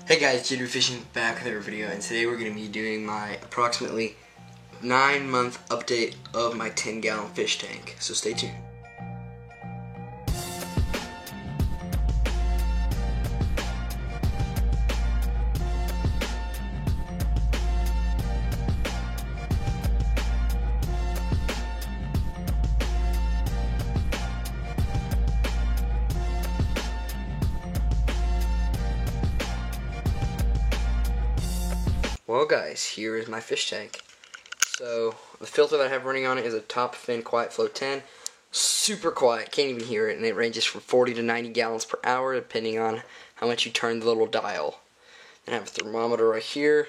Hey guys, Jittery Fishing back with another video, and today we're going to be doing my approximately 9-month update of my 10-gallon fish tank, so stay tuned. Well guys, here is my fish tank. So the filter that I have running on it is a Top Fin Quiet Flow 10. Super quiet, can't even hear it, and it ranges from 40 to 90 gallons per hour depending on how much you turn the little dial. Then I have a thermometer right here,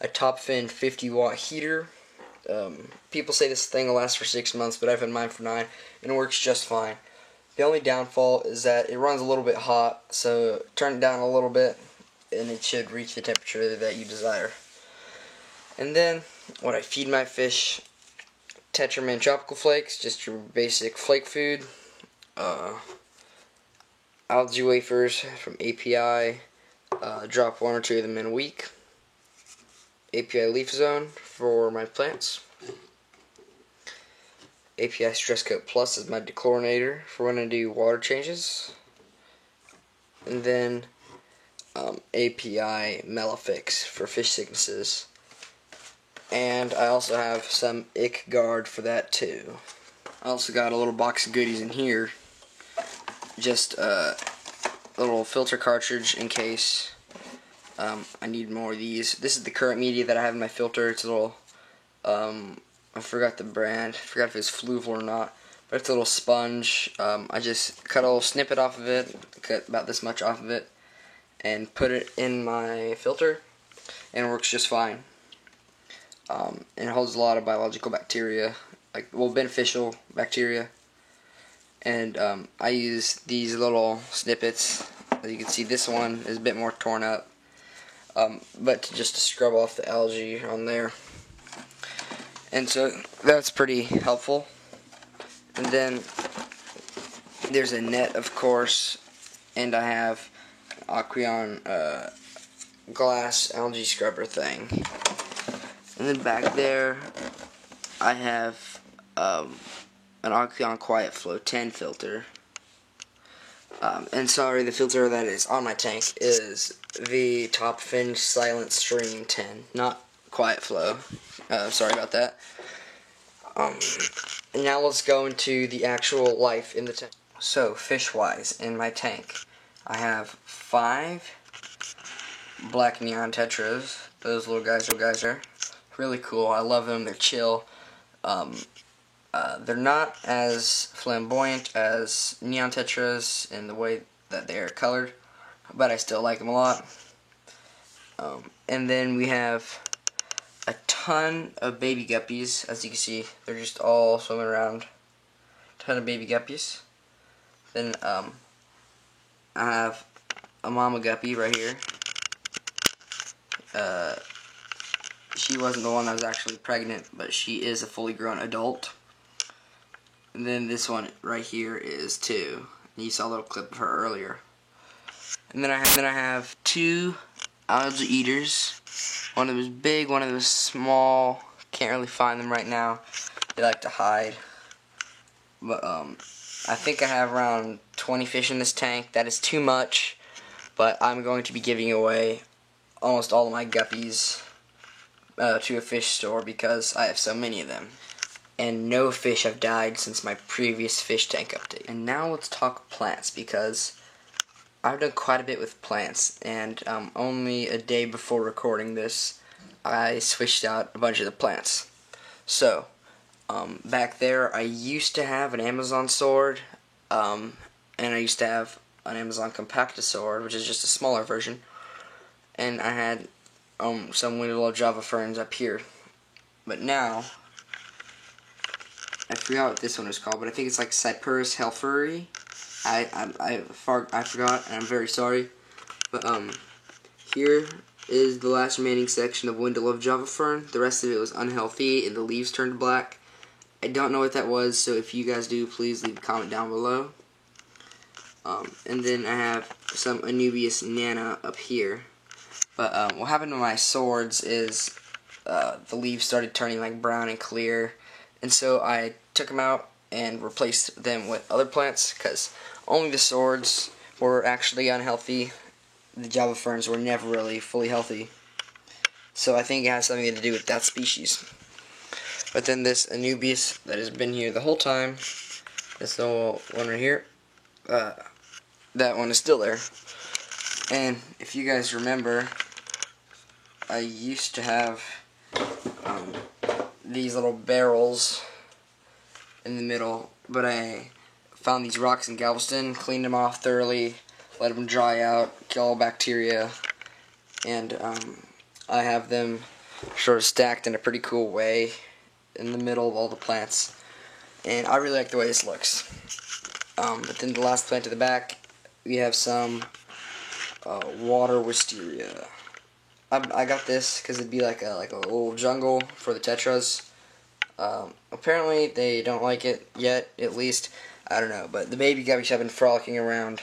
a Top Fin 50-watt heater. People say this thing will last for 6 months, but I've had mine for 9 and it works just fine. The only downfall is that it runs a little bit hot, so turn it down a little bit and it should reach the temperature that you desire. And then, what I feed my fish, Tetraman Tropical Flakes, just your basic flake food, algae wafers from API, drop 1 or 2 of them in a week, API Leaf Zone for my plants, API Stress Coat Plus is my dechlorinator for when I do water changes, and then API Melafix for fish sicknesses. And I also have some Ick Guard for that too. I also got a little box of goodies in here. Just a little filter cartridge in case I need more of these. This is the current media that I have in my filter. It's a little, I forgot the brand. I forgot if it's Fluval or not. But it's a little sponge. I just cut a little snippet off of it, cut about this much off of it, and put it in my filter, and it works just fine. And it holds a lot of biological bacteria, beneficial bacteria. And I use these little snippets. As you can see, this one is a bit more torn up, but just to scrub off the algae on there. And so that's pretty helpful. And then there's a net, of course, and I have an Aqueon glass algae scrubber thing. And then back there, I have an Aqueon Quiet Flow 10 filter. And sorry, the filter that is on my tank is the Top Fin Silent Stream 10, not Quiet Flow. Sorry about that. And now let's go into the actual life in the tank. So, fish-wise, in my tank, I have 5 black neon tetras. Those little guys are really cool. I love them. They're chill. They're not as flamboyant as neon tetras in the way that they are colored, but I still like them a lot. And then we have a ton of baby guppies. As you can see, they're just all swimming around. Ton of baby guppies. Then I have a mama guppy right here. She wasn't the one that was actually pregnant, but she is a fully grown adult. And then this one right here is 2. You saw a little clip of her earlier. And then I have 2 algae eaters. One of them is big, one of them is small. Can't really find them right now. They like to hide. But I think I have around 20 fish in this tank. That is too much, but I'm going to be giving away almost all of my guppies to a fish store because I have so many of them. And no fish have died since my previous fish tank update. And now let's talk plants, because I've done quite a bit with plants, and only a day before recording this I switched out a bunch of the plants. So back there I used to have an Amazon sword, and I used to have an Amazon Compacta sword, which is just a smaller version, and I had some little Java ferns up here. But now, I forgot what this one is called, but I think it's like Cyperus helferi. I forgot, and I'm very sorry. But here is the last remaining section of Window Java fern. The rest of it was unhealthy, and the leaves turned black. I don't know what that was, so if you guys do, please leave a comment down below. And then I have some Anubias nana up here. But what happened to my swords is the leaves started turning like brown and clear, and so I took them out and replaced them with other plants because only the swords were actually unhealthy. The Java ferns were never really fully healthy. So I think it has something to do with that species. But then this Anubias that has been here the whole time, this little one right here, that one is still there. And if you guys remember, I used to have these little barrels in the middle, but I found these rocks in Galveston, cleaned them off thoroughly, let them dry out, kill all bacteria, and I have them sort of stacked in a pretty cool way in the middle of all the plants, and I really like the way this looks. But then the last plant to the back, we have some water wisteria. I got this because it'd be like a little jungle for the tetras. Apparently they don't like it yet, at least. I don't know, but the baby guppies have been frolicking around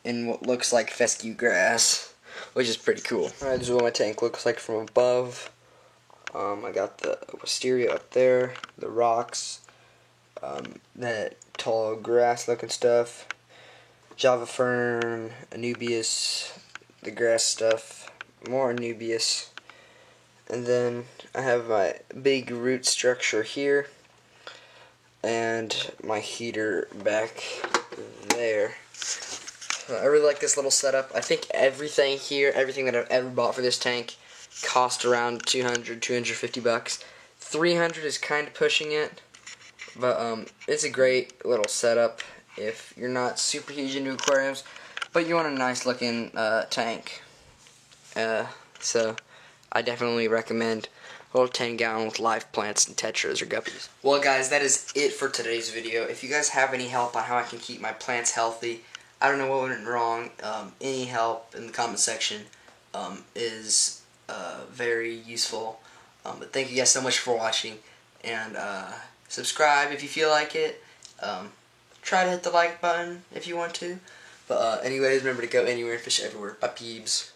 in what looks like fescue grass, which is pretty cool. Alright, this is what my tank looks like from above. I got the wisteria up there, the rocks, that tall grass looking stuff, Java fern, Anubias, the grass stuff, more Anubias, and then I have my big root structure here, and my heater back there. I really like this little setup. I think everything here, everything that I've ever bought for this tank, cost around $200, $250. $300 is kind of pushing it, but it's a great little setup if you're not super huge into aquariums, but you want a nice looking tank. So I definitely recommend a little 10-gallon with live plants and tetras or guppies. Well guys, that is it for today's video. If you guys have any help on how I can keep my plants healthy, I don't know what went wrong, any help in the comment section is very useful. But thank you guys so much for watching, and subscribe if you feel like it. Try to hit the like button if you want to. But anyways, remember to go anywhere and fish everywhere. Bye peeps.